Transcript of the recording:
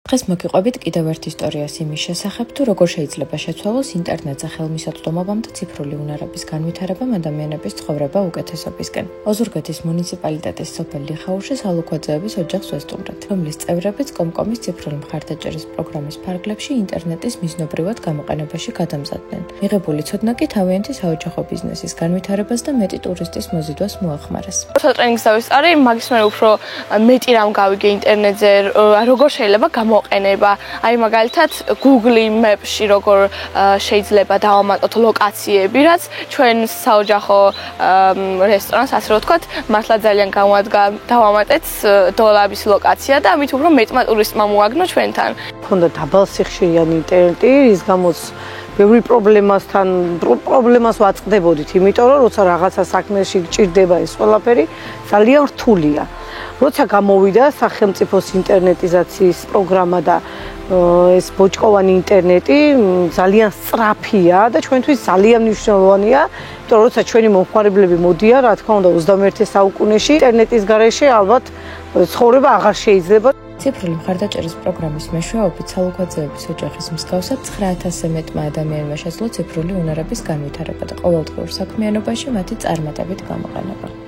დღეს მოგიყვებით კიდევ ერთ ისტორიას იმის შესახებ, თუ როგორ შეიძლება შეცვალოს ინტერნეტზე ხელმისაწვდომობამ და ციფრული უნარების განვითარებამ ადამიანების ცხოვრება უკეთესობისკენ. ოზურგეთის მუნიციპალიტეტის სოფელ ლიხაურში სალუქვაძეების ოჯახს ვესტუმრეთ, რომლის წევრებიც კომკომის ციფრული მხარდაჭერის პროგრამის ფარგლებში ინტერნეტის მიზნობრივად გამოყენებაში გადამზადდნენ. მიღებული ცოდნა კი თავიანთი საოჯახო ბიზნესის განვითარებას და მეტი ტურისტის მოზიდვას მოახმარეს. ტრენინგს დავისწარი, მაგის მე უფრო მეტი რამ გავიგე ინტერნეტზე, როგორ შეიძლება გამოყენება, აი მაგალითად Google Maps-ში როგორ შეიძლება დავამატოთ ლოკაციები, რაც ჩვენ საოჯახო რესტორანს, ასე რომ ვთქვათ, მართლა ძალიან დავამატეთ დოლაბის ლოკაცია და ამით უფრო მეტმა ტურისტმა მოაგნო ჩვენთან. ქონდა დაბალსიხშირიანი ინტერნეტი, რის გამოც ბევრი პრობლემას ვაწყდებოდით, იმიტომ რომ როცა რაღაცა საქმეში გჭირდება ეს ყველაფერი, ძალიან რთულია. როცა გამოვიდა სახელმწიფოს ინტერნეტიზაციის პროგრამა და ეს ბოჭკოვანი ინტერნეტი ძალიან სწრაფია და ჩვენთვის ძალიან მნიშვნელოვანია, იმიტომ რომ როცა ჩვენი მომხმარებლები მოდიან, რა თქმა უნდა 21 საუკუნეში ინტერნეტის გარეშე ალბათ ცხოვრება აღარ შეიძლება. ციფრული მხარდაჭერის პროგრამის მეშვეობით სალუქვაძეების ოჯახის მსგავსად 9000-ზე მეტმა ადამიანმა შეძლო ციფრული უნარების განვითარება და ყოველდღიურ საქმიანობაში მათი წარმატებით გამოყენება.